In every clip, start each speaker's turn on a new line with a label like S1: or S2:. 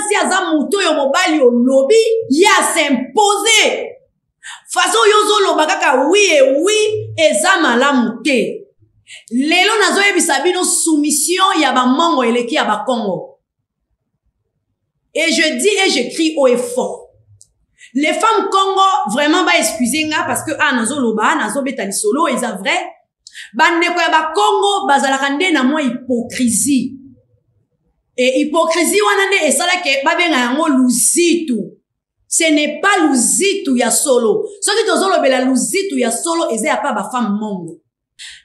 S1: mwasi aza muto yo mobali yo lobi ya s'imposer façon yozo loba kaka oui et oui eza malamu te lelo nazo yebisa bino soumission ya ba mongo eleki ya ba Congo et je dis et je crie haut et fort les femmes Congo vraiment ba excuser nga parce que nazo loba nazo betali solo eza vrai bandeko ya ba Congo bazalaka nde na mwa hypocrisie et hypocrisie wana nde esala ke babenga yango luzitu ce n'est pas luzitu ya solo soki tozolobela luzitu ya solo eza ya pa ba femme mongo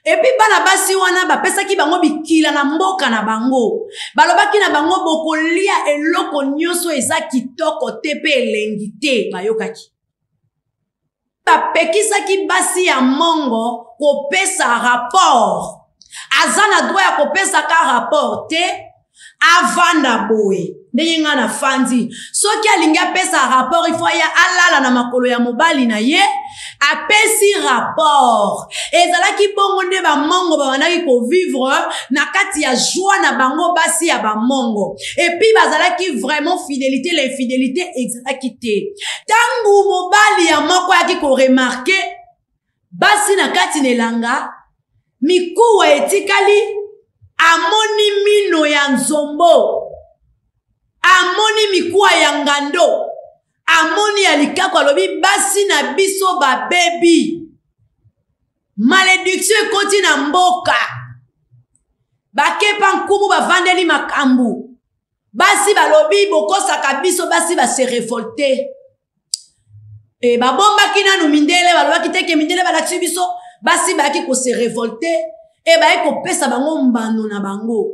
S1: et puis bana basi wana bapesaki bango bikila na mboka na bango balobaki na bango bokolia eloko nyonso eza kitoko te pe elengi te bayokaki bapekisaki basi ya mongo kopesa rapport aza na droit ya kopesa ka rapport te avanda boye ndenge nga na fandi soki alingi apesa rapport il faut ya alala na makolo ya mobali na ye apesi rapport ezalaki bongo nde bamongo babandaki kovivre na kati ya joie na bango basi ya bamongo et puis bazalaki vraiment fidélité l'infidélité ezalaki te tangu mobali ya moko yaki koremarke basi na kati nelanga mikuwa etikali amoni mino ya nzombo amoni mikuwa ya ngando amoni ya likako alobi basi na biso babebi malédiction ekoti na mboka bakepa nkumu bavandeli makambu basi balobi bokosaka biso basi base révolté e babombaki nanu mindele balobaki teke mindele balakisi biso basi baki kose révolté e baye kopesa bango mbano na bango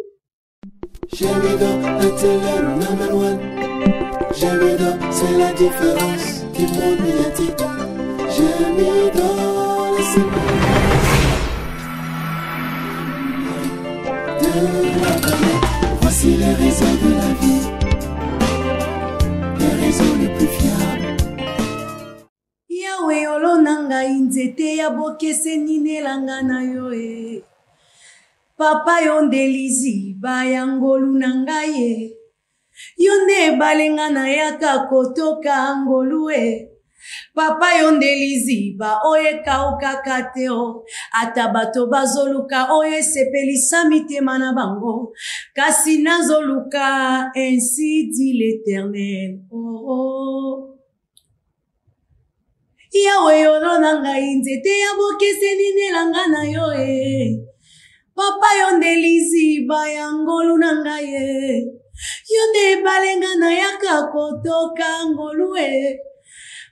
S2: Jamido, c'est la différence du monde médiatique. Jamido, de la planète. Voici les réseaux de la vie, les réseaux les plus fiables.
S1: Yawe olonanga inzete ya bokese ninelanga na yo e. Papa yondelizi bayangolu nangaye. Yonde balenga na yaka kotoka angolue papa yondelizi ba oye kauka kateo atabato bazoluka oye sepelisa mitema na bango kasi nazoluka ainsi dit l'Éternel oh. Yawe yolonanga inzete ya bokese ninelanga na yo e papa yondelizi bayangolu nangaye Yonde balenga na yaka kotoka ngolue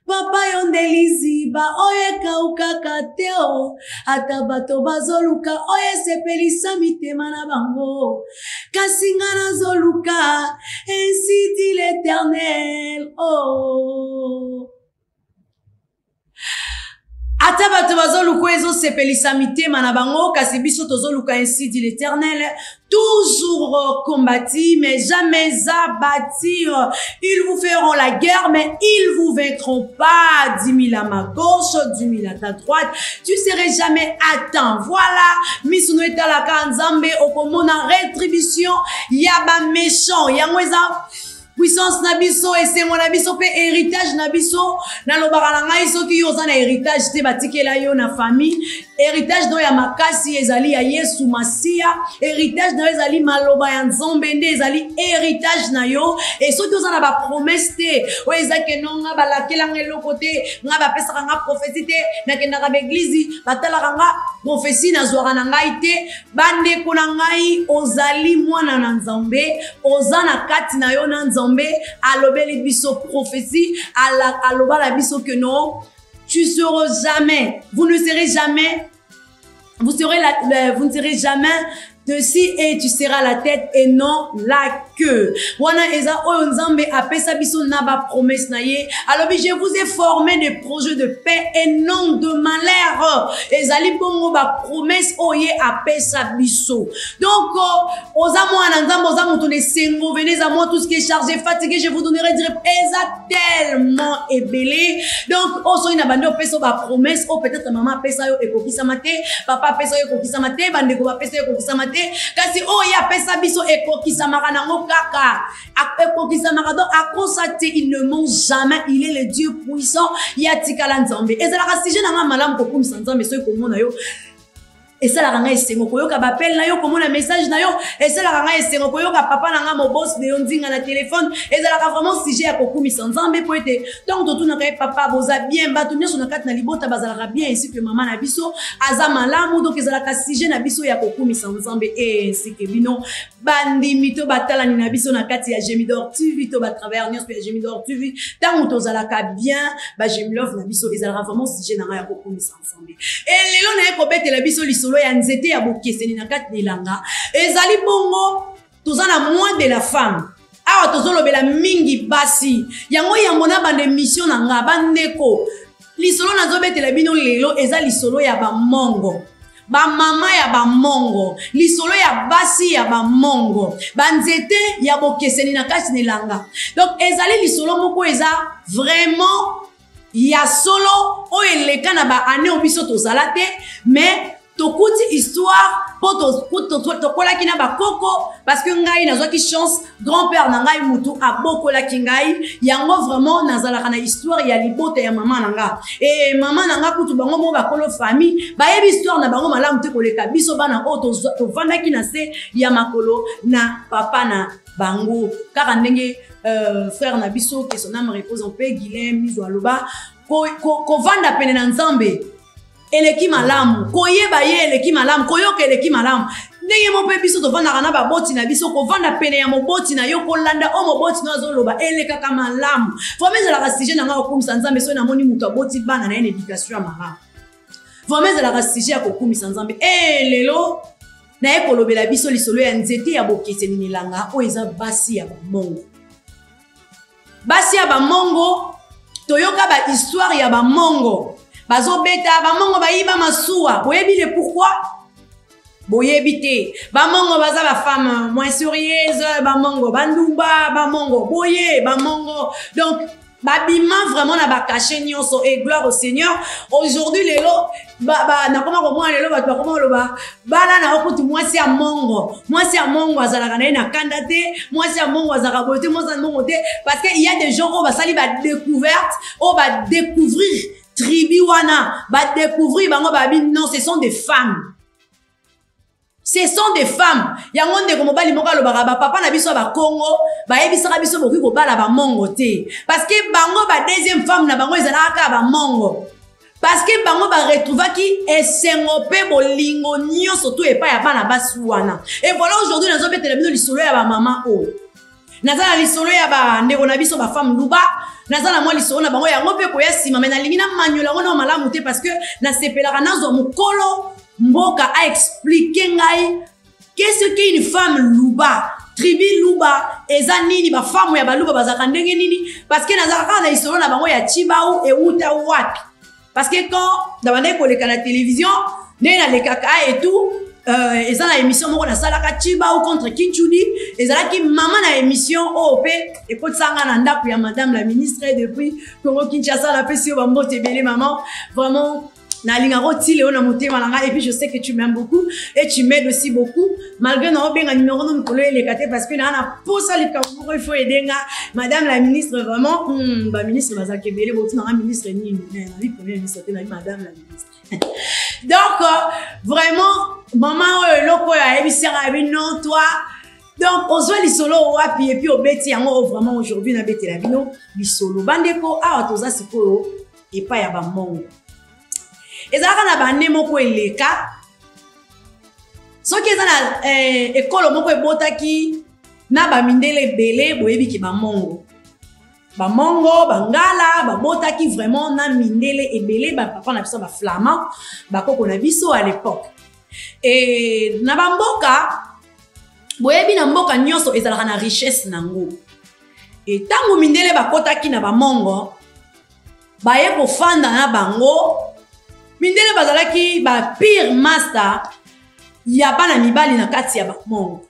S1: papa yondelizi ba oye kauka kateo atabato bazoluka oye sepelisa mitema na bango kasi nga nazoluka ainsi dit l'Éternel oh. Atabato bazoluka ezo sepelisa mitema na bango kasi biso tozoluka ainsi dit l'Éternel toujours combattu mais jamais abattu ils vous feront la guerre mais ils vous vaincront pas 10 000 à ma gauche 10 000 à ta droite tu serais jamais atteint voilà misuno etalaka nzambe okomona rétribution yaba méchant yango eza puissance na biso esengo na biso pe héritage na biso na lobaka na ngai soki yo oza na héritage te batikela yo na famille héritage do ya makasi ezali ya Yesu Masia héritage na ezali maloba ya Nzambe nde ezali héritage na yo et soki oza na ba promesse te o ezake nonga balakelanga eloko te nga bapesaka nga prophétie te nakendaka beglise batalaka nga prophétie na zwaka na ngai te bandeko na ngai ozali mwana na Nzambe oza na kati na yo na Nzambe alobeli biso prophétie alobala biso que non tu seras jamais vous ne serez jamais vous ne serez jamais dessus et tu seras la tête et non la queue. Wana eza oyo Nzambe apesa biso na ba promesse na ye. Alors je vous ai formé des projets de paix et non de malheur. Ezali bongo ba promesse oye apesa biso. Donc oza mwana Nzambe oza moto ne sengo venez à moi tout ce qui est chargé fatigué je vous donnerai dire eza tellement ébélé. Donc oso ina bando pesa ba promesse o peut-être maman pesa yo ekokisa mate papa pesa yo ekokisa mate bandeko ba pesa yo ekokisa mate te kasi o ya pesa biso ekokisamaka nango kaka ekokisamaka donc akosa te il ne ment jamais il est le Dieu puissant ya tikala nzambe ezalaka sujet nanga malamu kokumisa nzambe soki komona yo esalaka ngai esengo koyoka bapele na yo komona message na yo esalaka ngai esengo koyoka papa na nga mobosi de yo ndinga na telefone ezalaka vraiment sujet ya kokumisa nzambe po ete ntango totunaka ye papa boza bien bato nyonso na kati na libota bazalaka bien ainsi que mama na biso aza malamu donc ezalaka sujet na biso ya kokumisa nzambe ainsi que bino bandimi to batalani na biso na kati ya Gemidor TV to batravers nyonso ya Gemidor TV ntango tozalaka bien Gemilove na biso ezalaka vraiment sujet na ngai ya kokumisa nzambe lelo na ye kobetela biso lisolo ya nzete ya bokeseni na kati elanga ezali bongo toza na moins de la femme awa tozolobela mingi basi yango yambo na bande mission na nga bandeko lisolo nazobetela bino lelo eza lisolo ya bamongo bamama ya bamongo lisolo ya basi ya bamongo banzete ya bokeseni na kati elanga donc ezali lisolo moko eza vraiment ya solo o eleka na ba ane obiso tozala te mais tokuti histoire po tokolaki na bakoko parce que ngai nazwaki chance grand-père na ngai mutu abokolaki ngai yango vraiment nazalaka na histoire ya libota ya mama na nga et mama na nga kutu bango mo bakolo famille bayebi histoire na bango malamu te koleka biso bana o tovandaki na se ya makolo na papa na bango kaka ndenge frère na biso que son âme repose en paix Guilhem Mizo aloba kovanda pene na nzambe eleki malamu koyeba ye eleki malamu koyoka eleki malamu ndenge mo pe biso tovandaka na baboti na biso kovanda pene ya moboti na yo kolanda o moboti na azoloba elekaka malamu vraiment ezalaka sujet na nga kokumisa nzambe soki namoni moto aboti bana na ye na éducation ya malamu vraiment ezalaka sujet ya kokumisa nzambe lelo naye kolobela biso lisolo ya nzete ya bokeseni elanga oyo eza basi ya bamongo basi ya bamongo toyoka ba histoire ya bamongo bazobeta bamongo bayiba masuwa boyebi le pourquoi boyebi te bamongo baza ba femme moins sérieuse bamongo bandumba bamongo boye bamongo donc babima vraiment na bakache nyonso et gloire au Seigneur aujourd'hui lelo nakoma komona lelo bato bakoma loba bana na okutu mwasi ya mongo azalaka na ye na kanda te mwasi ya mongo azalaka boye te mwasi ya mongo te parce que il y a des gens oyo basali badécouverte oyo badécouvrir tribu wana badécouvrir bango babi non ce sont des femmes. Ce sont des femmes. Yango ndeko mobali moko alobaka ba papa na biso ba Congo ba yebisaka biso boki ko bala ba mongo te parce que bango ba deuxième femme na bango ezalaka ba mongo parce que bango ba retrouvaki esengo pe bolingo nyonso to epa ya bana basi wana et voilà aujourd'hui nazo betela bino lisolo ya ba mama o nazala lisolo ya ba ndeko na biso ba femme luba nazala moi lisolo na bango yango pe ko yasima mais na lingi na manyola ngona malamu te parce que na sepelaka nazo mukolo mboka a expliqué ngai qu'est-ce qu'une femme luba tribu luba eza nini ba femme ya baluba bazaka ndenge nini parce que nazaka na histoire na bango ya Chibau et uta wapi parce que quand dabande ko leka na télévision ne na lekaka et tout eza na émission moko na salaka Chibau contre Kinchudi ezala ki mama na émission OP et ko tsanga na ndaku ya madame la ministre depuis Congo Kinshasa la pesi ba mbote belé maman vraiment na lingaro tile ona motema nanga et puis je sais que tu m'aimes beaucoup et tu m'aides aussi beaucoup malgré na obenga numéro no mkolo elekate parce que na posa likambo il faut aider nga madame la ministre vraiment ba ministre bazake belé boti na ministre ni na vie premier ministre te na madame la ministre donc vraiment maman loko ya ebisera bino toi donc on soit lisolo wapi et puis obeti yango vraiment aujourd'hui na betela bino lisolo bandeko awa toza sikoyo et pas ya ba mongo ezalaka na bande moko eleka soki eza na ekolo moko ebotaki na bamindele ebele boyebi ki bamongo bangala babotaki vraiment na mindele ebele bapapa na biso baflamand bakoko na biso à l'époque et na bamboka boyebi na mboka nyonso ezalaka na richesse nango et ntango mindele bakotaki na bamongo baye kofanda na bango mindele bazalaki ba pire master ya bana mibali na kati ya bamongo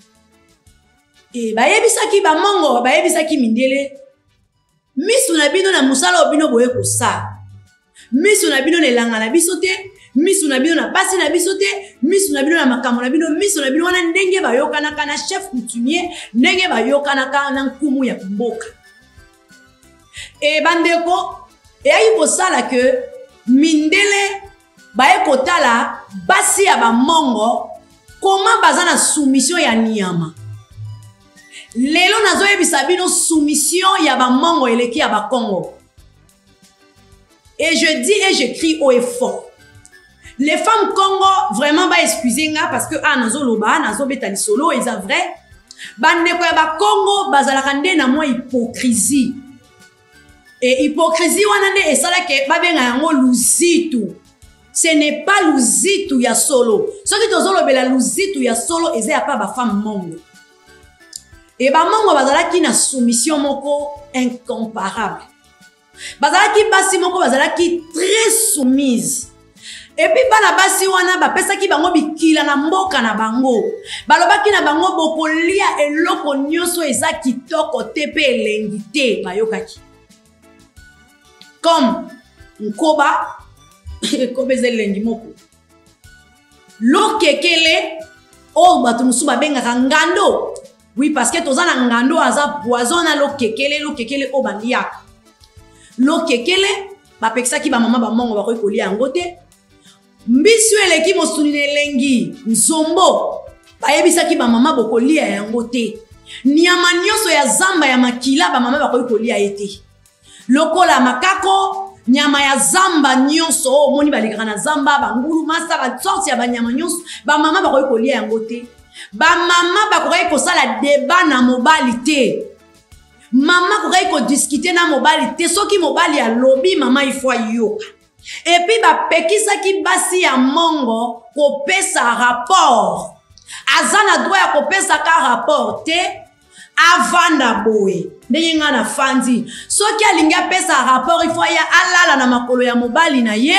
S1: e bayebisaki bamongo bayebisaki mindele misu na bino na musala obino boye kosa misu na bino nelanga na biso te misu na bino na basi na biso te, misu na bino na makambo na bino, misu na bino wana ndenge bayokanaka na chef coutumier, ndenge bayokanaka na nkumu ya mboka. E bandeko, eyayi kosala ke mindele baye kotala basi ya bamongo comment baza na soumission ya niyama. Lelo nazoyebisa bino soumission ya bamongo eleki ya bakongo. Et je dis et j'écris haut et fort. Les femmes Congo, vraiment, ba excuser nga parce que nazo loba, nazo betali solo, ils sont vrai. Bandeko ya ba Congo, bazalaka nde na mwa hypocrisie. Et hypocrisie wana nde esala ke babenga yango luzitu. Ce n'est pas luzitu ya solo. Soki tozolo bela luzitu ya solo, eza ya pa ba femme mongo. Et ba mongo bazalaki na soumission moko incomparable. Bazalaki basi moko bazalaki très soumise. Et puis bana basi wana bapesaki bango bikila na mboka na bango. Balobaki na bango bokolia eloko nyonso eza kitoko te pe elengi te bayokaki. Comme nkoba kobe elengi moko. Lokekele o bato musu babengaka ngando. Oui, parce que toza na ngando aza poison na lokekele o baliaka. Lokekele bapekisaki ba mama ba mongo bakoki kolia yango te. Mbisu eleki mosuni elengi nzombo bayebisaki ba mama bokolia yango te. Nyama nyonso ya zamba ya makila ba mama bakoki kolia ete. Lokola makako nyama ya zamba nyonso moni balekaka na zamba bangulu masa ba sorti ya ba nyama nyonso ba mama bakoki kolia yango te. Ba mama bakoki kosala débat na mobali te. Mama kokai ko discuter na mobali te soki mobali ya lobby mama ifwa yoka. Et puis ba pekisa ki basi ya mongo ko pesa rapport. Azana droit ya ko pesa ka rapport te avanda boy. Ndenge nga na fandi. Soki alinga pesa rapport ifwa ya alala na makolo ya mobali na ye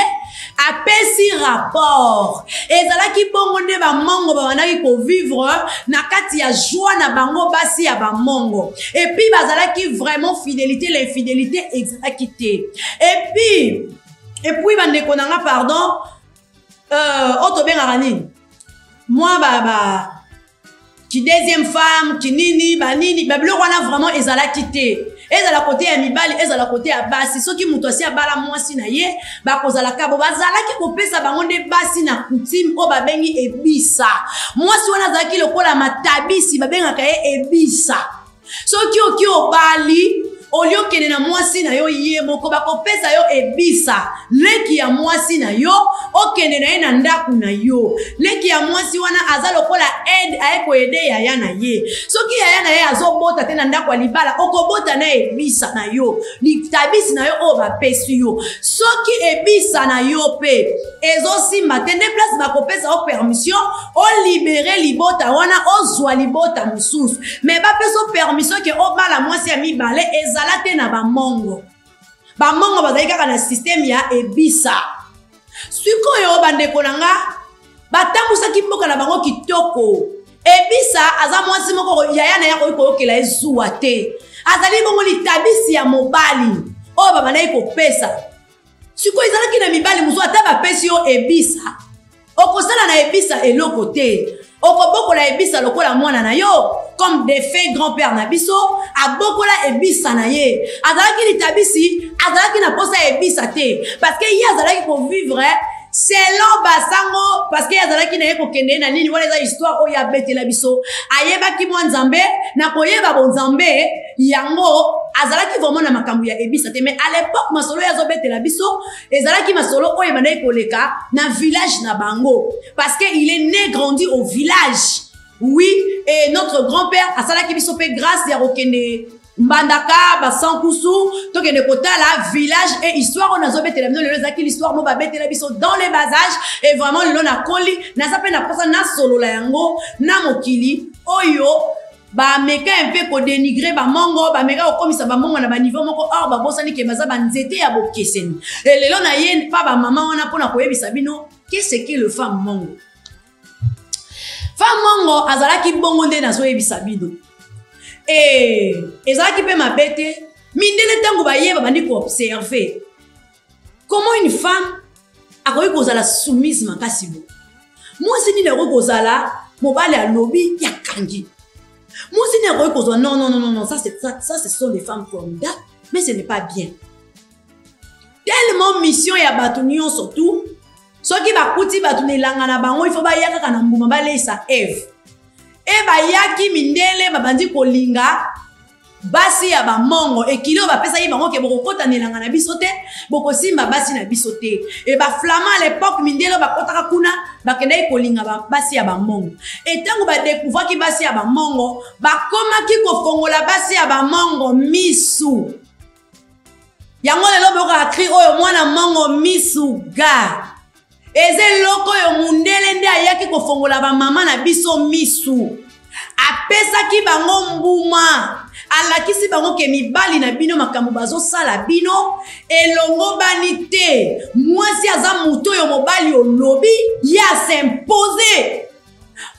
S1: apesi rapport. Ezalaki bongo nde ba mongo ba wanaki ko vivre na kati ya joie na bango basi ya ba mongo. Et puis bazalaki vraiment fidélité, l'infidélité ezalaki te. Et puis bandeko nanga pardon otobenga nini? Moi qui deuxième femme, qui nini, banini, bablo wana vraiment ezalaki te. Ezala côté ya mibali, ezala côté ya basi. Soki muto asi abala mwasi na ye, bakozala kabo bazalaki kopesa bango nde basi na coutume o babengi ebisa. Mwasi wana zalaki lokola matabisi babengaka ye ebisa. Soki oki obali olio kene na mwasi na yo ye moko bakopesa yo ebisa. Leki ya mwasi na yo okene na ye na ndaku na yo. Leki ya mwasi wana aza lokola aide aeko ede yaya na ye. Soki yaya na ye azobota te na ndaku alibala okobota na ebisa na yo. Litabisi na yo o bapesi yo. Soki ebisa na yo pe ezosimba te nde place bakopesa o permission o libere libota wana ozwa libota mususu. Mais bapeso permission ke o bala mwasi ya mibale ezalate na bamongo. Bamongo bazali kaka na système ya ebisa. Sikoyo bandeko nanga batambusaki mboka na bango kitoko. Ebisa aza mwasi moko yaya na yako koyokela ezuwa te. Azali bongo litabisi ya mobali. O baba na yiko pesa. Sikoyo ezalaki na mibali muzo ata bapesi yo ebisa. Okosala na ebisa eloko te. Okobokola ebisa lokola mwana na yo comme défunt grand-père na biso abokola ebisa na ye. Azalaki litabisi, azalaki na posa ebisa te parce que ye azalaki ko vivre selon basango parce que azalaki na ye ko kende na nini wala za histoire oya betela biso ayebaki mwa nzambe na koyeba bo nzambe yango azalaki vraiment na makambu ya ebisa te. Mais à l'époque masolo ya zo betela biso ezalaki masolo oyo bandai koleka na village na bango parce que il est né grandi au village. Oui, et notre grand-père asalaki biso pe grâce ya kokende Mbandaka, Basankusu, donc il y a la village et histoire on a zobé l'histoire mo ba betela biso dans les bas âges et vraiment le na koli na sape na posa na solo la yango na mokili oyo ba meka un peu ko dénigrer ba mongo ba meka ko komisa ba mongo na ba niveau moko or ba bosani ke baza ba nzete ya bokeseni et lelo na ye pa ba maman on a pona ko yebisa bino qu'est-ce que le femme mongo. Femme mongo azalaki bongo nde na so yebisa bino. Et ezalaki pe mabete mindele tango ba yeba bandi ko observer comment une femme akoki kozala soumise makasi bo. Mwasi nini akoki kozala mobali alobi ya kangi. Mwasi nini akoki kozala non, ça ce sont des femmes formidables, mais ce n'est pas bien. Tellement mission ya bato nyonso surtout soki bakuti bato nelanga na bango il faut ba yaka kana mbuma balesa Eve. Eba yaki mindele babandi kolinga basi ya bamongo ekilo bapesa yi bango ke bokota nelanga na biso te bokosimba basi na biso te. E ba flama à l'époque mindele bakotaka kuna bakendai kolinga basi ya bamongo. Et tango ba découvrir ki basi ya bamongo bakomaki kofongola basi ya bamongo misu. Yango lelo boka akri oyo mwana mongo misu ga. Eze loko yo mundele nde ayaki kofongola ba mama na biso misu. Apesa ki bango mbuma. Alakisi bango ke mibali na bino makambo bazo sala bino elongo bani te. Mwasi aza muto yo mobali olobi ya s'imposer.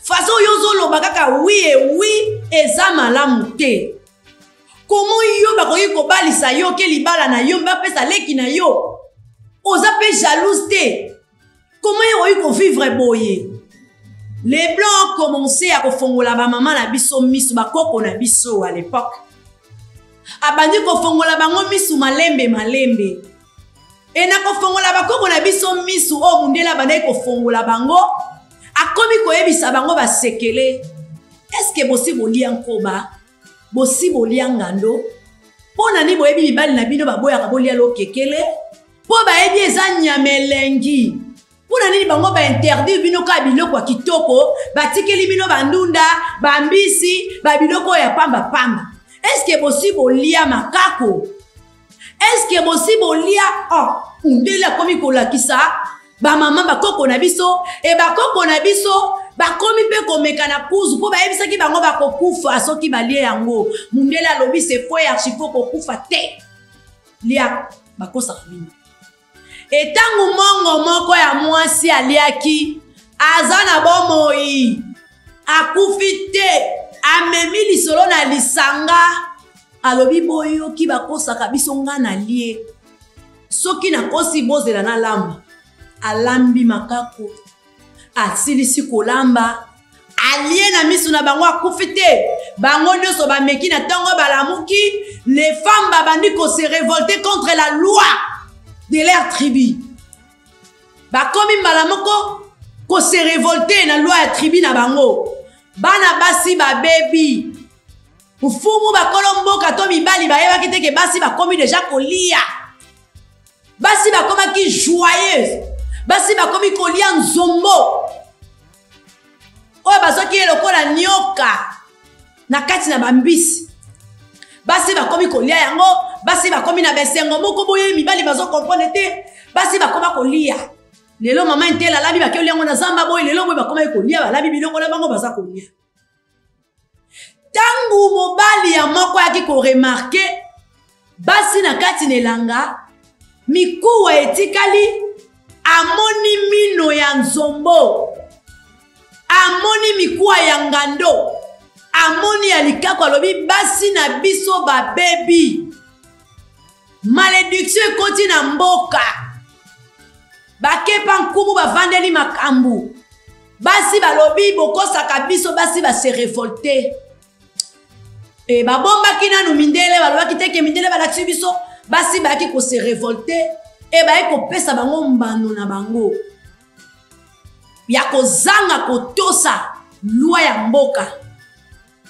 S1: Faso yozo loba kaka oui et oui eza malamu te. Comment yo bakoki kobalisa yo ke libala na yo mbapesa leki na yo oza pe jalouse te. Comment yo ko vivre boye? Les blancs ont commencé à kofongola ba maman na biso misu bakoko na biso à l'époque. Abandi kofongola bango misu malembe. Et na kofongola bakoko na biso misu o mundela bandai kofongola bango akomi koyebisa bango ba sekele. Est-ce que possible lia nkoba? Bosi bolia ngando pona ni boyebi libali na bino baboya kabolia lo kekele po bayebi eza nyamelengi pona ni bango ba interdit bino ka biloko ya kitoko batikeli bino bandunda bambisi ba biloko ya pamba. Est-ce que possible lia makako? Est-ce que possible lia undela komi kolakisa ba mama bakoko na biso e bakoko na biso bakomi pe komeka na kuzu po bayebisa ki bango bakokufa soki balie yango mundela lobi se foi archifo kokufa te lia bakosa bino. Etangu mongo moko ya mwasi aliaki azana bomoi akufi te amemi lisolo na lisanga alobi boyo ki bakosa kabiso nga na lie soki na kosi bozela na lamba alambi makako asilisi kolamba alie na misu na bango akufi te bango nyonso bameki na ntango balamuki les femmes babandi ko se révolter contre la loi de leur tribu bakomi mbala moko ko se révolter na loi ya tribu na bango bana basi babebi ufumu bakolo mboka to mibali bayebaki te ke basi bakomi deja kolia basi bakomaki joyeuse basi bakomi kolia nzombo oyo bazoki elokola nyoka na kati na bambisi basi bakomi kolia yango basi bakomi na besengo moko boye mibali bazo comprendre te basi bakoma kolia lelo mama intela labi bakeli yango na zamba boye lelo boye bakoma kolia balabi biloko na bango baza kolia tangu mobali ya moko yaki ko remarquer basi na kati nelanga mikuwa etikali amoni mino ya nzombo amoni mikuwa ya ngando amoni ya likako alobi basi na biso babebi malédiction ekoti na mboka bakepa nkumu bavandeli makambu basi balobi bokosaka biso basi base révolté e babombaki nanu mindele balobaki teke mindele balakisi biso basi baki kose révolté e baye kopesa bango mbano na bango ya kozanga kotosa loi ya mboka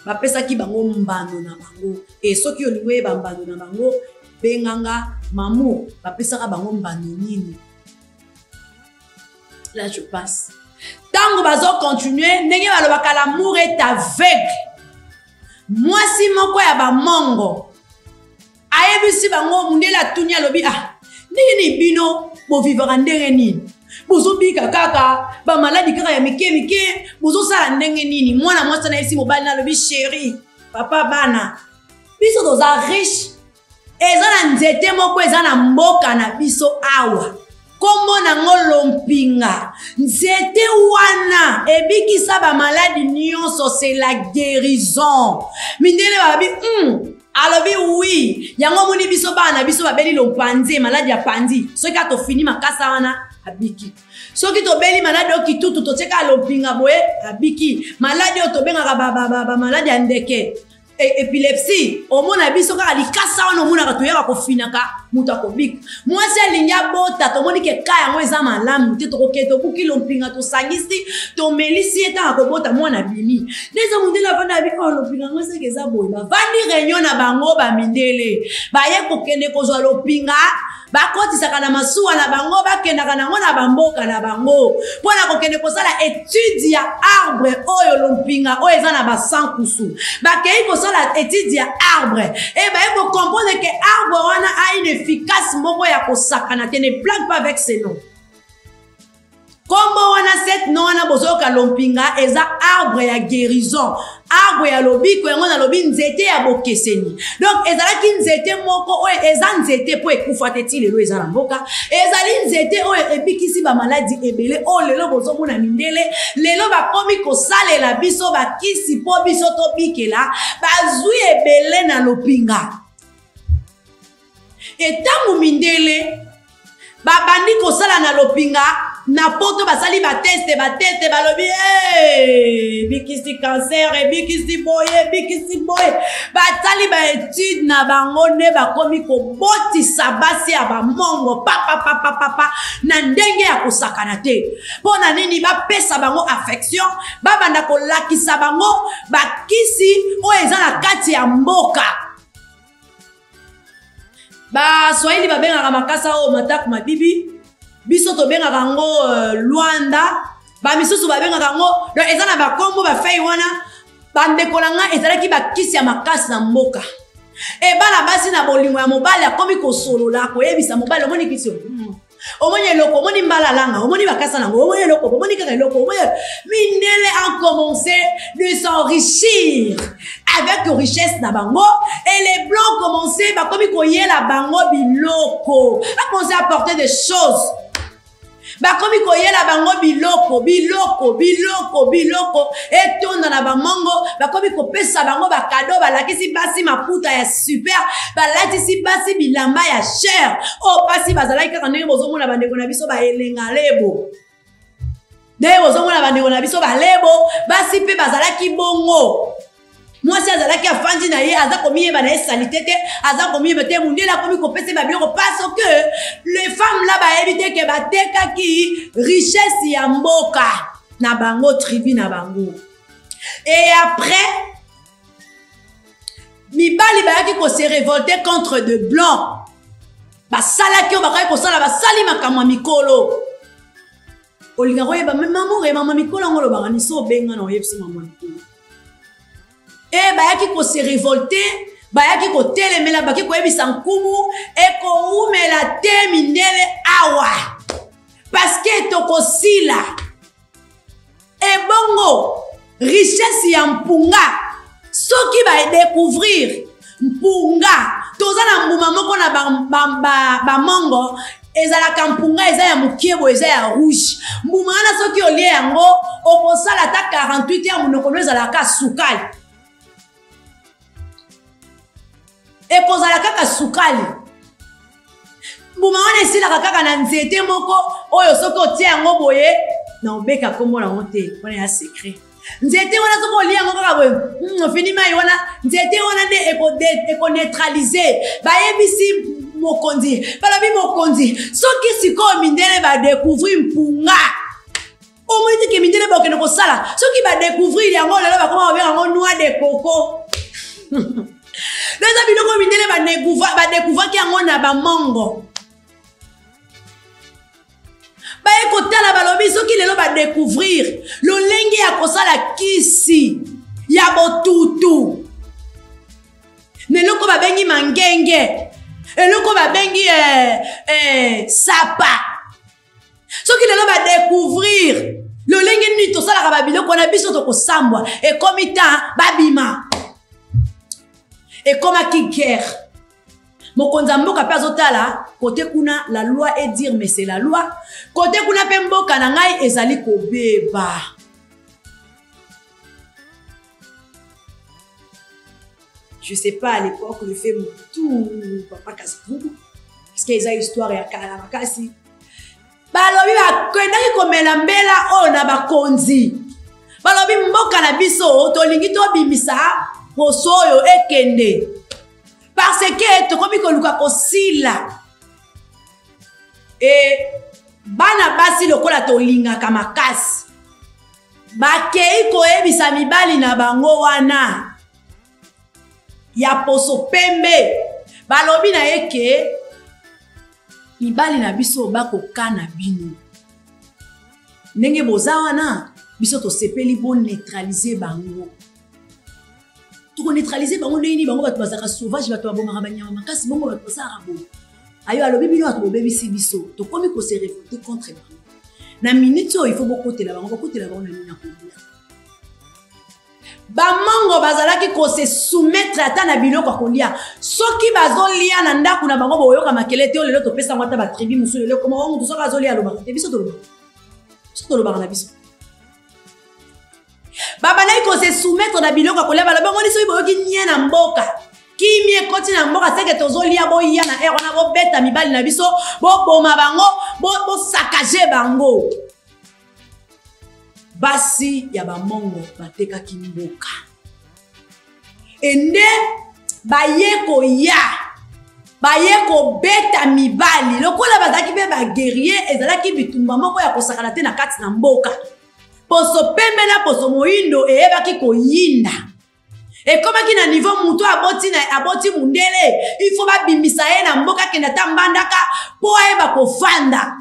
S1: bapesaki bango mbano na bango e soki olingo yeba mbano na bango benganga mamu bapesaka bango mbano nini. Là je passe tango bazo continuer ndenge balobaka l'amour est aveugle mwasi moko ya bamongo ayebisi bango mundela tunya lobi nini bino bovivaka ndenge nini bozobika kaka bamaladi kaka ya mike bozosala ndenge nini mwana mwasi na yesi mobali na lobi chéri papa bana biso toza riche eza na nzete moko eza na mboka na biso awa kombo nango lompinga nzete wana ebikisa bamaladi nyonso c'est la guérison mindele babi alobi oui yango moni biso bana biso babeli lompanzi maladi ya panzi soki atofini makasa wana abiki. Soki tobeli malade oki tutu toteka lopinga boye abiki. Malade otobenga ba malade ya ndeke. Epilepsie omona biso kaka likasa wana omona toyaka kofinaka mutu akobika. Mwasi alingi abota tomoni ke ka yango eza malamu te tokoke tobuki lompinga tosangisi tomelisi etanga kobota mwana bimi. Neza mundele avanda abi oh lopinga ngo seke eza boye bavandi réunion na bango bamindele baye kokende kozwa lopinga bakotisaka na masuwa na bango bakendaka nango na bamboka na bango mpona kokende kosala étude ya arbre oyo lompinga oyo eza na basankusu bakei kosala étude ya arbre e baye kocomprendre ke arbre wana a une efficace moko ya kosakana te ne blague pas avec ce nom. Kombo wana set no wana bozoka lompinga eza arbre ya guérison arbre ya lobiko yango na lobi nzete ya bokeseni donc ezalaki nzete moko oyo eza nzete po ekufa te ti lelo eza na mboka ezali nzete oyo ebikisi bamaladi ebele oyo lelo bozomona mindele lelo bakomi kosalela biso bakisi po biso tobikela bazwi ebele na lopinga etango mindele babandi kosala na lopinga na poto basali bateste balobi bikisi cancer bikisi boye batali ba étude na bango ne bakomi kobotisa basi ya bamongo papa na ndenge ya kosakana te mpona nini bapesa bango affection babanda kolakisa bango bakisi oyo eza na kati ya mboka. Baswahili babengaka makasa oyo mataku mabibi biso tobengaka ngo Luanda bamisusu babengaka ngo donc eza na bakombo bafei wana bandeko na nga ezalaki bakisi ya makasi na mboka bana basi na bolingo ya mobali akomi kosolola koyebisa mobali omoni kisi omoni eloko omoni mbalalanga omoni bakasa nango omoni eloko omoni kaka eloko omoni mindele a commencé de s'enrichir avec richesse na bango et les blancs commencé bakomi koyela bango biloko a commencé à porter des choses bakomi koyela bango biloko etonda na bamongo bakomi kopesa bango bakado balakisi basi maputa ya super balatisi basi bilamba ya cher o pasi bazalaki kaka ndenge bozomona bandeko na biso baelenga lebo ndenge bozomona bandeko na biso balebo basi mpe bazalaki bongo. Mwasi azalaki afandi na ye aza komiyeba na ye salite te aza komiyeba te mundele akomi kopesa babiloko parce que les femmes là bayebi te ke batekaki richesse ya mboka na bango tribu na bango et après mibali bayaki kose révolter contre de blancs basalaki oyo bakaki kosala basali makambo mikolo olinga koyeba mama mikolo yango olobaka niso obenga na oyebisi mama mikolo bayaki ko se révolter bayaki ko telemela baki ko yebisa nkumu eko umela te mindele awa parce que tokosila bongo richesse ya mpunga soki ba découvrir mpunga toza na mbuma moko na bamongo ezalaka mpunga eza ya mukiebo eza ya rouge mbuma wana soki olie yango okosala ta 48 heures monoko ezalaka sukali ekozala kaka sukali mbuma wana esilaka kaka na nzete moko oyo soki otie yango boye na obeka kombo nango te wana ya secret nzete wana soki olia yango kaka boye ofini mai wana nzete wana nde ekoneutralize bayebisi mokonzi balobi mokonzi soki sikoyo mindele badécouvrir mpunga omoni teke mindele bakende kosala soki badécouvrir yango lelo bakoma babenga yango noix de coco Leza biloko mindele badécouvrir yango na bamongo baye kotala balobi soki lelo badécouvrir lolenge ya kosala kisi ya botutu neloko babengi mangenge eloko babengi sapa soki lelo badécouvrir lolenge nini tosalaka babiloko na biso tokosambwa ekomi ta babima ekomaki guerre mokonza mboka pe azotala kote kuna la loi et dire mais c'est la loi kote kuna pe mboka na ngai ezali kobeba je sais pas à l'époque je fais tout papa Kasibou parce que eza histoire ya kala makasi balobi bakendaki komela mbela oyo na bakonzi balobi mboka na biso tolingi tobimisa poso oyo ekende parce que tokomi koluka kosila bana basi lokola tolingaka makasi bakei koyebisa mibali na bango wana ya poso pembe balobi na yeke mibali na biso bakokana bino ndenge boza wana biso tosepeli bo neutraliser bango toko neutraliser bango ndenge bango bato bazaka sauvage bato babomaka banyama makasi bongo bato basaka bo ayo alobi bino bato bobebisi biso tokomi kose révolter contre bango na minute oyo il faut bokotela bango na nini kolia bamango bazalaki kose soumettre ata na biloko kolia soki bazolia na ndako na bango boyoka makele te lelo topesa ngata ba tribu musu lelo koma wangu soki bazolia loba te biso toloba na biso babana kose soumettre na biloko kolia baloba ngoni soki boyoki nia na mboka kimie koti na mboka seke tozolia boya na ero na bobeta mibali na biso boboma bango bo saccager bango basi ya bamongo batekaki mboka ende baye kobeta mibali lokola bazalaki mpe baguerrier ezalaki bitumba moko ya kosakana te na kati na mboka poso pembe na poso moyindo eyebaki koyinda ekomaki na niveau mutu aboti mundele il faut babimisa ye na mboka kenda ta mbandaka po ayeba kofanda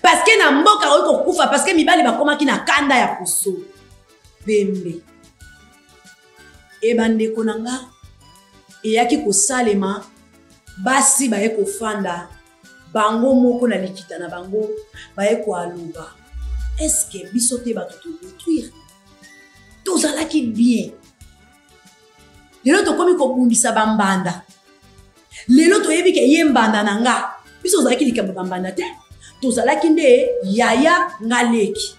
S1: parce que na mboka oyo kokufa parce que mibali bakomaki na kanda ya poso pembe ebandeko nanga eyaki kosalema basi baye kofanda bango moko na likita na bango baye koaloba est-ce que biso te bato todétruire tozalaki bien lelo tokomi kobundisa bambanda lelo toyebi ke ye mbanda na nga biso ozalaki likambo bambanda te tozalaki nde yaya ngaleki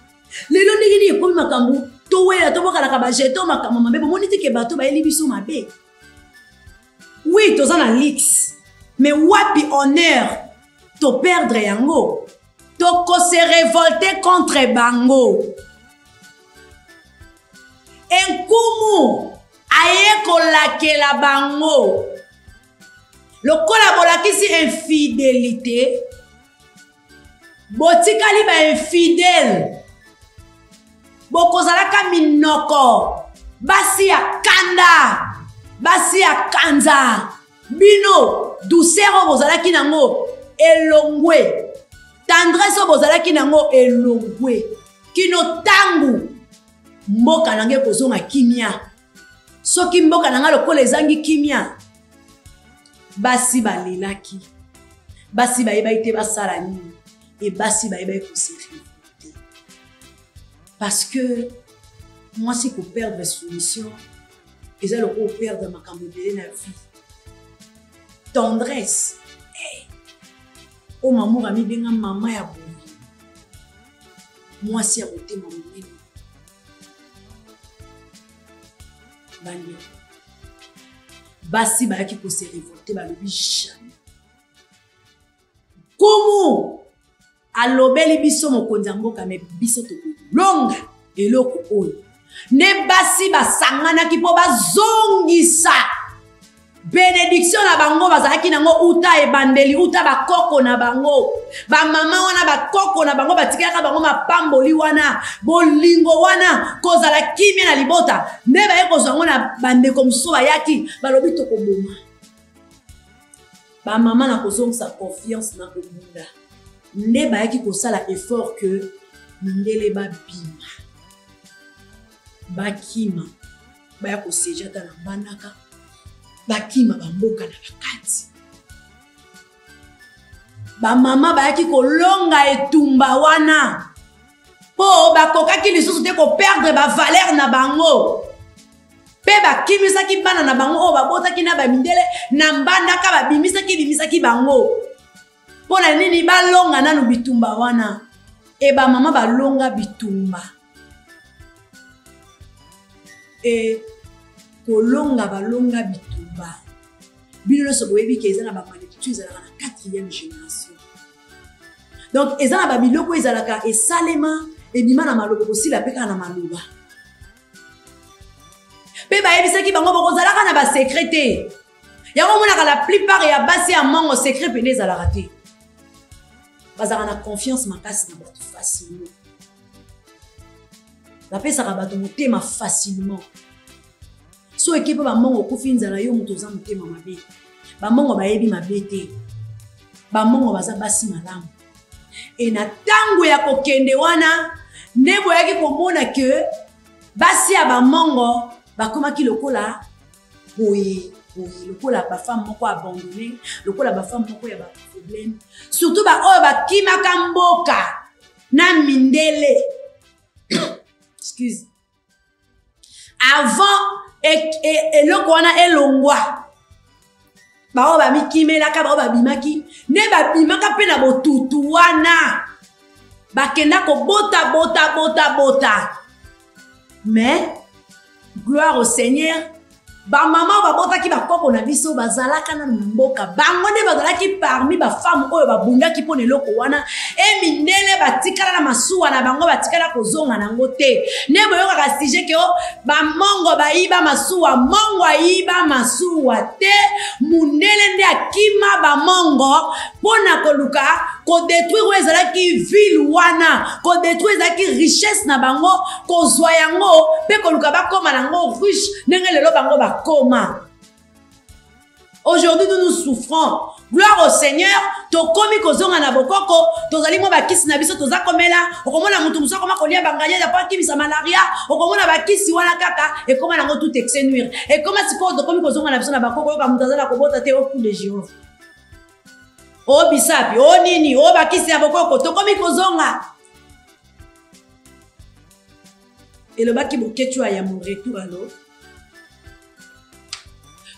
S1: lelo ndenge nini ekomi makambo towela tobokalaka bajeto makambo mabe bomoni teke bato bayeli biso mabe oui toza na lix mais wapi honneur toperdre yango tokose révolter contre bango enkumu aye kolakela bango lokola bolakisi infidélité botikali ba infidèle bokozalaka minoko basi ya kanda basi ya kanza bino douceur bozalaki nango elongwe tendresse bozalaki nango elongwe kino tangu mboka nange kozonga kimia soki mboka nanga lokola ezangi kimia basi balelaki basi bayebaki te basala nini et basi bayebaki koserive parce que moi si pour perdre soumission eza loko perdre makambo ebele na vie tendresse o mamour ami benga mama ya boye mwasi ya motema monene bandi basi bayaki kose révolter balobi jamais komo alobeli biso mokonzi ya mboka me biso tokolonga eloko oyo ne basi basanganaki mpo bazongisa bénédiction na bango bazalaki nango uta ebandeli uta bakoko na bango bamama wana bakoko na bango batikalaka bango mapamboli wana bolingo wana kozala kimia na libota nde baye kozwa yango na bandeko mosusu bayaki balobi tokoboma bamama na kozongisa confiance na kobunda nde bayaki kosala effort ke mindele babima bakima baya koseja ta na bandaka bakima bamboka na bakati bamama bayaki kolonga etumba wana po bakokaki lisusu te koperdre bavaleur na bango mpe bakimisaki bana na bango oyo babotaki na bamindele na mbandaka babimisaki bango mpo na nini balonga nanu bitumba wana e bamama balonga bitumba e kolonga balonga bitumba bino nyonso boyebi ke eza na bamalédiction ezalaka na 4e génération Donc ezana ba biloko ezalaka esalema ebima na maloba aussi la peka na maloba. Pe ba yebisaki bango bokozalaka na ba secrétaire. Yango monaka la plupart ya basi ya mango secret pene ezalaka te. Bazaka na confiance makasi na bato facilement. Bapesaka bato motema facilement. So ekipe ba mango okufi nzala yo moto za motema mabe. Ba mango bayebi mabe te. Ba mango baza basi malamu. Et na tango ya kokende wana ne boyaki komona que basi ya ba mango bakomaki lokola boye lokola ba femme moko abandonné lokola ba femme moko ya ba problème surtout ba oyo bakimaka mboka na mindele excuse avant eloko wana elongwa ba oyo bamikimelaka ba oyo babimaki ne babimaka mpe na botutu wana bakenda kobota mais gloire au Seigneur. Ba maman ba botaki ba koko na biso bazalaka na mboka bango nde bazalaki parmi ba femme oyo babundaki pona eloko wana mindele batikala na masuwa na bango batikala kozonga nango te ne boyoka sujet ke ba mongo bayiba masuwa mongo ayiba masuwa te mundele nde akima ba mongo pona koluka ko détruire ezalaki ville wana ko détruire ezalaki richesse na bango kozwa yango pe koluka bakoma nango riche ndenge lelo bango bakoma. Aujourd'hui nous souffrons. Gloire au Seigneur. Tokomi kozonga na bokoko tozali mo bakisi na biso toza komela okomona mutu muso koma kolia banganya ya pa kimisa malaria okomona bakisi wana kaka e koma nango tout exénuire et comment siko tokomi kozonga na biso na bakoko yo kamutazala kobota te au coup de Jéhovah. O bisapi o nini o bakisi ya bokoko tokomi kozonga et le baki boketu ya mon retour alors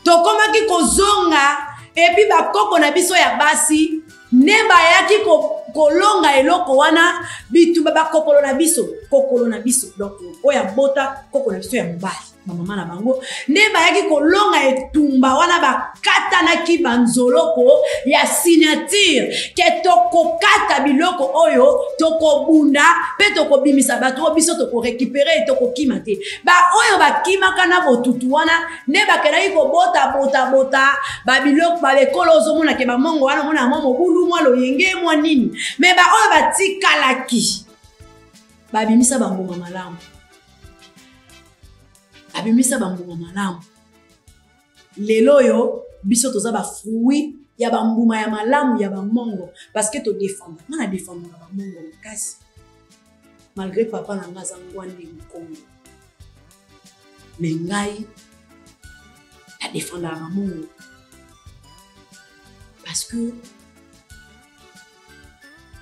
S1: tokomaki kozonga et puis bakoko na biso ya basi ne bayaki kolonga eloko wana bitu bakokolo na biso donc oya bota koko na biso ya mobali mama na bango ne bayaki kolonga etumba wana bakata na ki banzoloko ya signature ke tokokata biloko oyo tokobunda pe tokobimisa bato biso toko récupérer tokokima te ba oyo bakimaka na botutu wana ne bakelaki kobota ba biloko ba lekolo ozomona ke ba mongo wana mona mwa mobulu mwa loyenge mwa nini me ba oyo batikalaki babimisa bambuma malamu abimisa bambuma malamu lelo yo biso toza ba fruit ya bambuma ya malamu ya bamongo parce que to défendre na défendre ba mongo kasi malgré papa na ngaza ngwande mkongo mais ngai ta défendre ba mongo parce que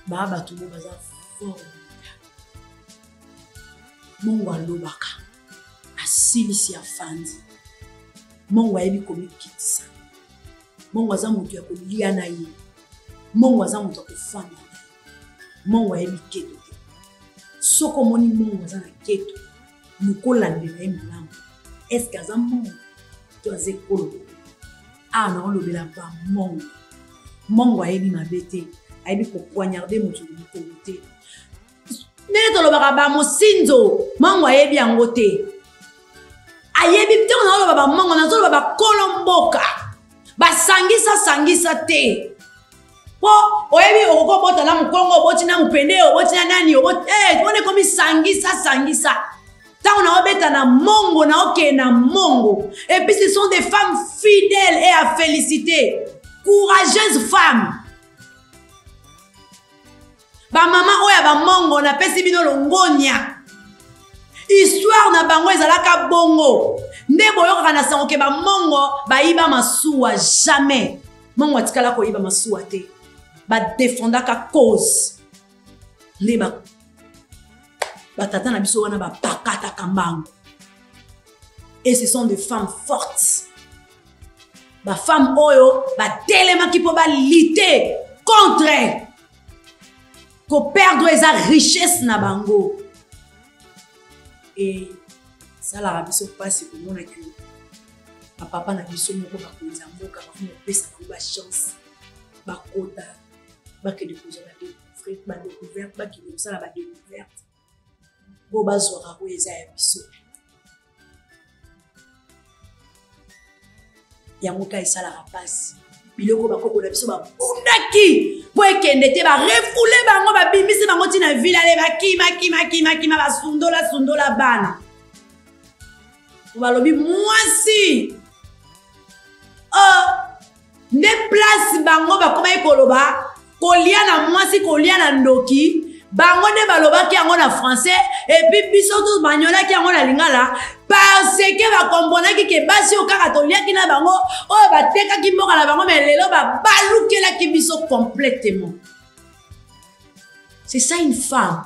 S1: baba tout le baza fort mongo alobaka asilisi afandi mongo ayebi komikitisa mongo aza mutu ya kolia na ye mongo aza mutu ya kofanda na ye mongo ayebi keto te soko moni mongo aza na keto nukolandela ye malamu eske aza mongo to aza ekolo na olobela ba mongo ayebi mabe te ayebi kopoignarde mutu likolo te ndenge tolobaka bamosinzo mongo ayebi yango te ayebi te on oloba ba mongo na zoloba ba kolomboka basangisa te po oyebi okoko bota na mukongo boti na mupende boti na nani one komi sangisa tant on a obeta na mongo na oke na mongo et puis ce sont des femmes fidèles et à féliciter courageuses femmes ba mama oya ba mongo na pesi bino longonya histoire na bango ezalaka bongo nde boyokaka na sango ke ba mongo bayiba masuwa jamais mongo atikala koyiba masuwa te ba défendaka cause nde batata na biso wana bapakataka mbango et ce sont des femmes fortes ba femme oyo batelemaki mpo balite contre ko perdre eza richesse na bango et ça la biso passe komona ke papa na biso moko bakonza mboka bafuna kopesa bango ba chance bakota bakende kozala te découverte, qui nous ça la découverte. Boba zora ko eza ya biso. Yango ka isala rapasi. Biloko bakoko na biso ba bundaki. Po ekende te ba refoule bango ba bimbisi bango tina villa le ba kima ba sundola bana. Balobi mwasi. Ne place bango bakoma ekoloba kolia na mwasi kolia na ndoki bango ne baloba ki yango na français et puis biso tous banyola ki yango na lingala parce que ba kompona ki ke basi okaka tolia ki na bango o ba teka ki mboka na bango mais lelo ba balukela ki biso complètement. C'est ça une femme.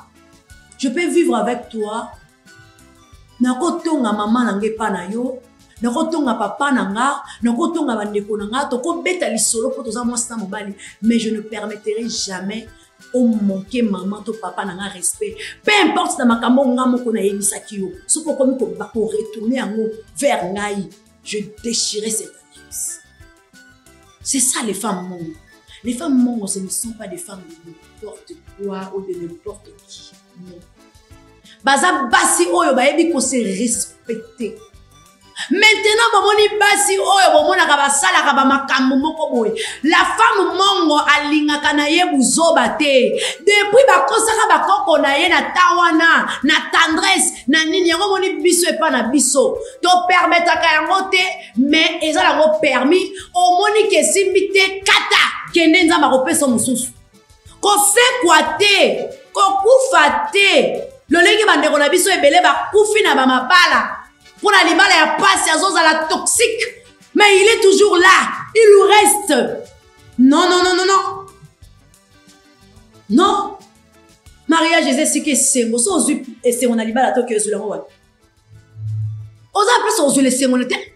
S1: Je peux vivre avec toi. Nakotonga maman nange pa na yo. Nakotonga papa nanga, nakotonga bandeko nanga, toko beta lisolo po toza mwasi na mobali, mais je ne permettrai jamais au manquer maman to papa nanga respect. Peu importe na makambo nga moko na yebisaki yo, soko komi ko ba ko retourner yango vers ngai, je déchirais cette alliance. C'est ça les femmes mongo. Les femmes mongo, ce ne sont pas des femmes de n'importe quoi ou de n'importe qui. Non. Baza basi oyo ba yebi ko se respecter. Maintenant, bomoni basi oyo bomona ka basala ka ba makambo moko boye. La femme mongo alingaka na ye buzoba te. Depuis bakosaka bakoko na ye na tawana, na tendresse, na nini yango moni biso epa na biso. To permetaka yango te, mais ezala ngo permis. Omoni ke simbite kata kende nzamba kopesa mosusu. Ko sekwa te, ko kufa te. Lolenge bandeko na biso ebele ba kufi na ba mabala. Pour la libala ya passe à la toxique. Mais il est toujours là. Il nous reste. Non. Non. Mariage, c'est que c'est bon. Et c'est on a libala to que sur le roi. Osa plus on les sémonité.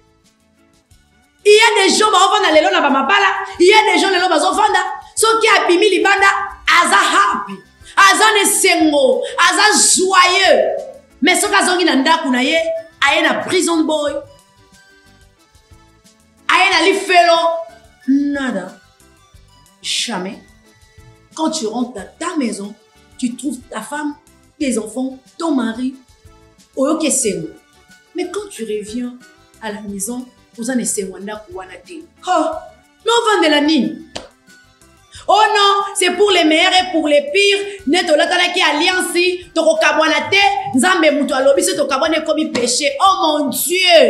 S1: Il y a des gens qui vont dans les lois na bamapala. Il y a des gens les lois bazofanda. Ceux qui a pimi libanda aza happy. Aza ne sengo, aza joyeux. Mais ceux qui zongi na ndaku na ye aye na prison boy, aye na li fellow, nada. Jamais. Quand tu rentres dans ta maison, tu trouves ta femme, tes enfants, ton mari, ok c'est bon. Mais quand tu reviens à la maison, vous en êtes wanda kuwanate. Oh, mais on vend de la nine. Oh non, c'est pour les meilleurs et pour les pires. Neto la tala ki alliance, toko kabwanate, nzambe mutu alobi se to kabwane komi péché. Oh mon Dieu.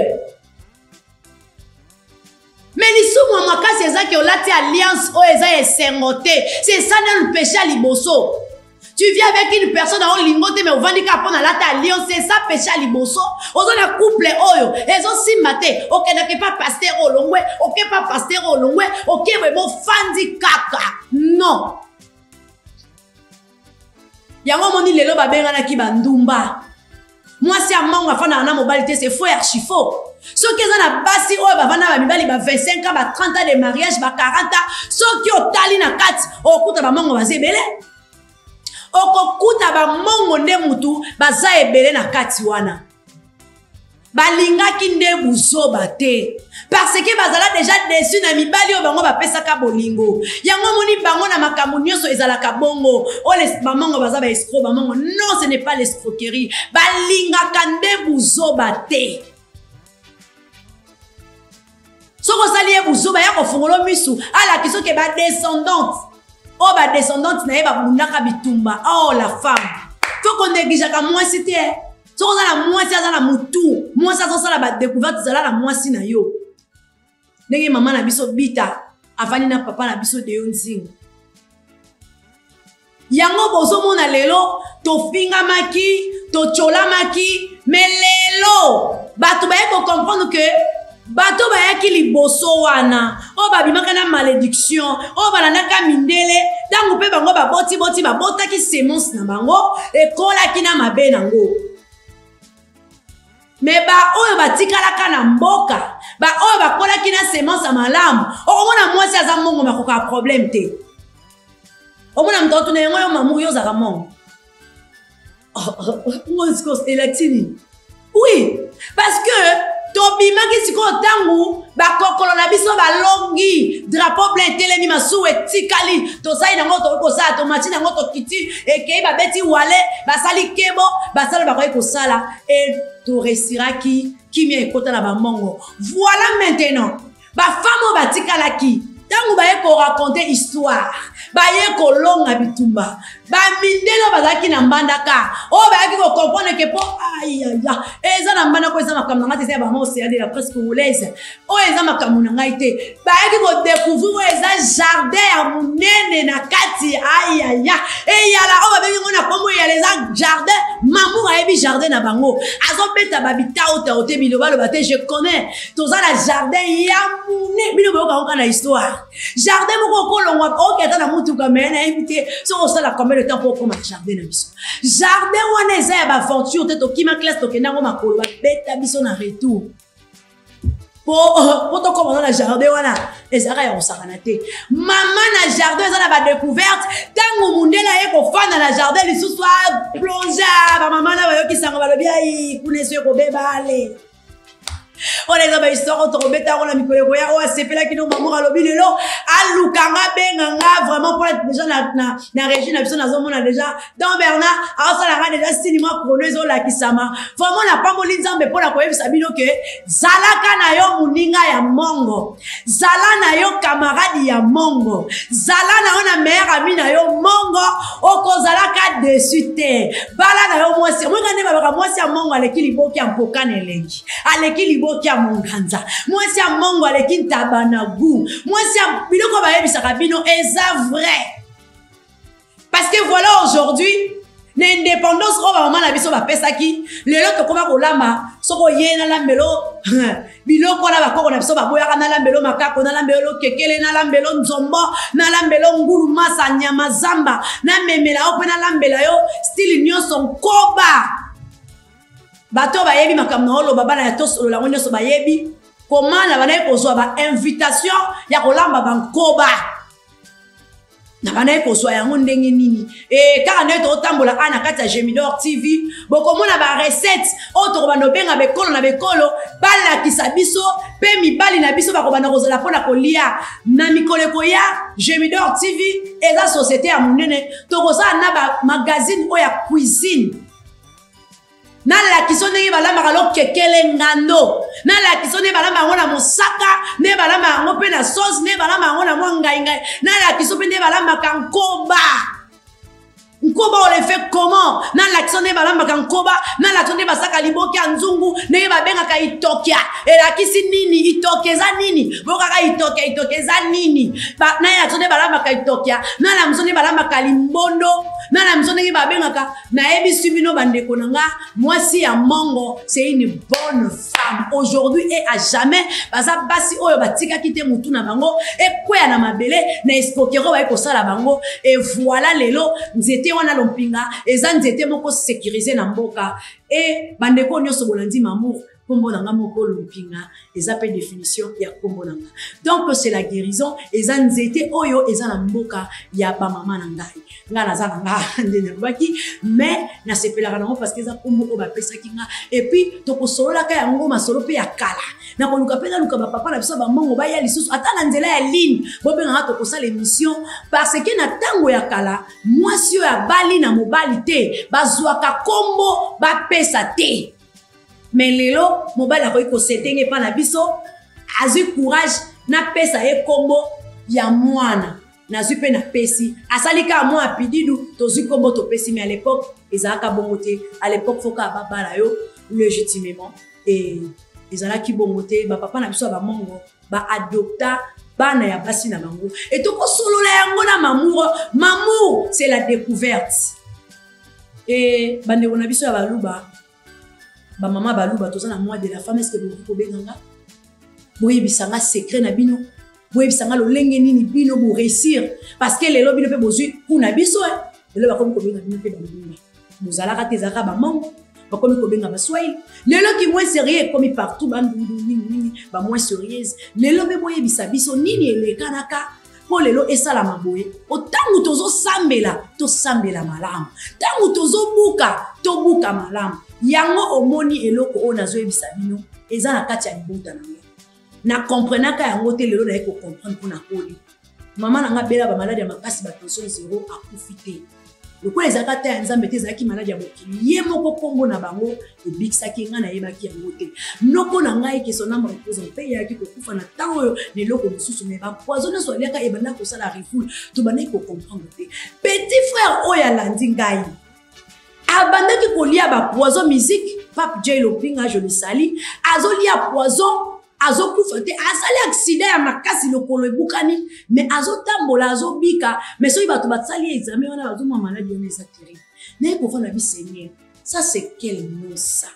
S1: Mais l'issou moi makasi ezaki olati alliance o eza esengote. C'est ça le péché à liboso. Tu viens avec une personne en lingote mais ovandi ka pona lata alliance, c'est ça péché à liboso. Ozona couple oyo, ezo simate, OK na ke pas pasteur olongwe, OK pas pasteur olongwe, OK vraiment fandi kaka. Non. Yango moni lelo babenga na ki bandumba. Moi si amango afana na mobalité c'est faux archi faux. Ceux qui ont na basi oyo bavana ba mibali ba 25 ans, ba 30 ans de mariage, ba 40 ans, ceux qui ont tali na kati okuta ba mango bazebele. Okokuta ba mongo nde mutu baza ebele na kati wana. Balingaki nde buzoba te. Parce que bazala déjà déçu na mibali o bango ba pesaka bolingo. Yango moni bango na makambo nyonso ezalaka bongo. O les mamango baza ba escroc mamango. Non, ce n'est pas l'escroquerie. Balingaka nde buzoba te. Soko sali e buzoba ya ko fungolo misu ala kiso ke ba descendante. Oh, ba descendante na yeba bundaka bitumba. Oh, la femme. Faut qu'on néglige ka moi c'était. So on a la moitié dans la mutu. Moi ça la ba découverte ça la moitié na yo. Ndenge maman na biso bita, avani na papa na biso de yonzing. Yango bozo mona lelo, to finga maki, to chola maki, mais lelo, batu ba yeko comprendre que bato bayaki liboso wana o babimaka na malédiction o balandaka mindele tango pe bango baboti babotaki semence na bango ekolaki na mabe nango mais ba oyo batikalaka na mboka ba oyo bakolaki na semence ya malamu okomona mwasi aza mongo makoka problème te omona mtoto na yango yo mamu yo zaka mongo oui parce que tobimaki siko tangu bakokolo na biso balongi drapeau plein telemi masu etikali tosali nango tokosala tomati nango tokiti ekei babeti wale basali kebo basala bakoki kosala et to resiraki kimia ekota na bamongo. Voilà maintenant bafamo batikalaki tangu baye ko raconter histoire baye ko longa bitumba bamindelo bazaki na mbandaka o bayaki ko comprendre que po aya eza na mbandako eza makambo ngati eza ba mose ya de la presse congolaise o eza makambo ngai te bayaki ko découvrir eza jardin ya munene na kati aya eyala o babengi ngona kombo ya les jardin mamu ayebi jardin na bango azobeta babita ote biloba lo bate je connais toza na jardin ya munene bino boka na histoire jardin moko kolongwa oketa na mutuka mena invité so osala combien de temps pour comme jardin na biso jardin wana eza ya baventure te tokima classe tokendango makolo babeta biso na retour po tokoma na jardin wana ezaka ya kosakana te mama na jardin eza na badécouverte ntango mundela ye kofanda na jardin lisusu aplonge bamama na bayokisanga balobi ai kuna eso ekobebale on les a ba histoire to robeta on a mikolo ya o asepela kino mamour alobi lelo alukanga benganga vraiment pour être déjà na régie na biso na zomona déjà dans Bernard a ça la déjà cinéma chrono la kisama vraiment na pas moli nzambe pour la koyebisa bino ke zalaka na yo muninga ya mongo zala na yo camarade ya mongo zala na ona meilleur ami na yo mongo okozalaka dessus te bala na yo mwasi moi ngane ba mwasi ya mongo aleki liboki ya mpokane elengi aleki liboki ya monganza mwasi ya mongo aleki ntabana gu mwasi ya biloko bayebisaka bino eza vrai parce que voilà aujourd'hui l'indépendance oba mama na biso bapesaki lelo tokoma kolamba soko ye na lambelo biloko na bakoko na biso baboyaka na lambelo makako na lambelo kekele na lambelo nzombo na lambelo ngulu masa nyama zamba na memela ope na lambela yo style nyonso nkoba bato bayebi makambo olo baba na tosolo la nyonso bayebi comment na bana kozwa ba invitation ya kolamba bankoba na bana kozwa yango ndenge nini e kaka ndeto otambola ana kati ya Gemidor TV bokomona ba recette oto bando benga bekolo na bekolo bala kisabiso pe mibali na biso bakobana kozala pona kolia na mikoleko ya Gemidor TV eza société ya munene tokozala na ba magazine o ya cuisine na la kisone balamba kalo kekele ngando na la kisone balamba ngona mosaka ne balamba ngo pe na sauce ne balamba ngona mo ngai ngai na la kisone ne balamba kankoba nkoba on le fait comment na la kisone balamba kankoba na la kisone basaka liboki nzungu ne babenga ka itokia e la kisi nini itokeza nini boka ka itokeza nini ba na ya kisone balamba ka itokia na la mzone balamba kalimbondo na la mzone babenga ka na ebisi bino bandeko nanga mwasi ya mongo c'est une bonne femme aujourd'hui et à jamais baza basi oyo batika kite mutu na bango e kwea na mabele na espokero ba ko sala bango et voilà lelo nzete wana lompinga eza nzete moko sécurisé na mboka et bandeko nyonso bolandi mamour kombo nanga moko lompinga eza pe définition ya kombo nanga donc c'est la guérison eza nzete oyo eza na mboka ya ba mama na ngai nga na za nga ndene baki mais na sepelaka nango parce que eza kombo o ba pesa kinga et puis to ko solola ka yango masolo pe ya kala na ko luka pena luka ba papa na biso ba mongo ba ya lisusu ata na nzela ya ligne bo be nga to ko sala émission parce que na tango ya kala mwasi ya bali na mobali te bazwaka kombo ba pesa te. Mais lelo mobile akoki ko setenge pa na biso azu courage na pesa e kombo ya mwana na zu pe na pesi asalika mwa apididu to zu kombo to pesi mais à l'époque ezalaka bongote à l'époque foka babala yo légitimement et ezalaki bongote ba papa na biso ba mongo ba adopta bana ya basi na bango et to ko solola yango na mamour c'est la découverte et bande na biso ya baluba ba maman baluba toza na mois de la femme est-ce que vous pouvez nganga boye bisanga secret na bino boye bisanga lo lenge nini bino bo réussir parce que lelo bino pe bozui kuna biso lelo ba komi ko benga bino pe ba mbuma bozala ka tezaka ba mango ba komi ko benga ba swahili lelo ki moins sérieux comme partout ba ndundu nini ba moins sérieuse lelo be boye biso nini elekanaka po lelo esala maboye otangu tozo sambela malamu tangu tozo buka malamu yango omoni eloko o nazo ebisa bino eza na kati ya libota na nga na comprenaka yango te lelo na yeko comprendre mpona koli mama na nga bela ba maladi ya makasi ba tension zéro akufi te lokola ezalaka te ya nzambe te ezalaki maladi ya mokili ye moko kombo na bango ebikisaki nga nayebaki yango te noko na ngai keso namba repose mpe eyaki kokufa na ntango oyo na eloko mosusu me bapoison nyonso aliaka ebanda kosala rifule tobandaki kocomprendre te petit frère oyo alandi ngai abandaki kolia bapoison musique pape j lopinga je le sali azolia poison azokufa te asali accident ya makasi lokolo ebukani mais azotambola azobika mais soki bato basali examen wana bazomwa maladi wana eza terrible naye kofanda bi seigneur ça c'est quel nom ça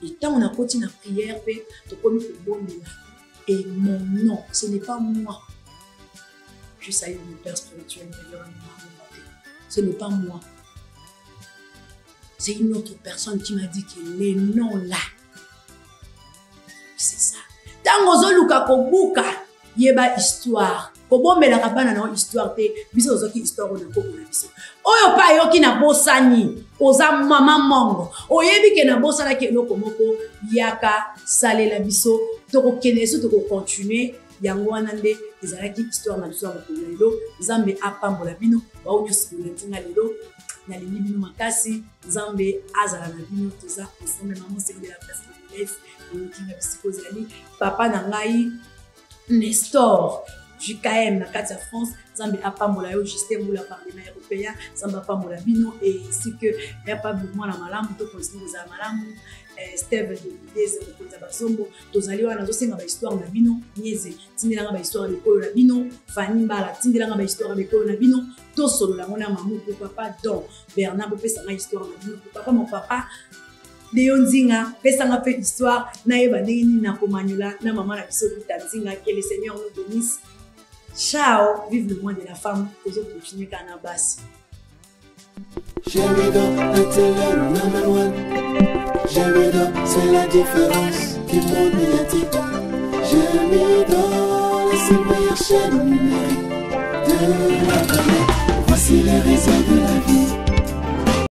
S1: et tant on a continué na prière pe tokomi kobondela et mon nom ce n'est pas moi je salue mon père spirituel ce n'est pas moi c'est une autre personne qui m'a dit que les noms là c'est ça. Tango zoluka kobuka yeba histoire. Kobombela bana na histoire te biso zoki histoire na ko na biso. Oyo pa yoki na bosani oza mama mongo. Oyebi ke na bosala ke eloko moko yaka salela biso toko keneso toko continuer yango wana nde ezalaki histoire na biso ya lelo Nzambe apambola bino ba onyo sibona ntinga lelo na lini bino makasi Nzambe azala na bino toza ensemble maman c'est de la place de l'Est. Papa nangai Nestor JKM na kati ya France Nzambe apambola yo Justin Mbula parlement européen Nzambe apambola bino et ainsi que ya pas besoin na malamu to continue za malamu Steve de Bideze koza bazombo tozali wana zosenga ba histoire na bino nyeze tindela ba histoire de kolo na bino Fanny Mbala tindela ba histoire de kolo na bino to solo la mona mamu papa don Bernard bopesa na histoire na bino papa mon papa Léon Nzinga, pesanga fait histoire, naïba nini na komanyola, na maman la biso Nzinga, que le Seigneur nous bénisse. Ciao, vive le mois de la femme, aux autres continuer Canabas.
S2: Jamido, number one. Jamido, c'est la différence du monde médiatique. Jamido, la seule meilleure chaîne numérique de la planète.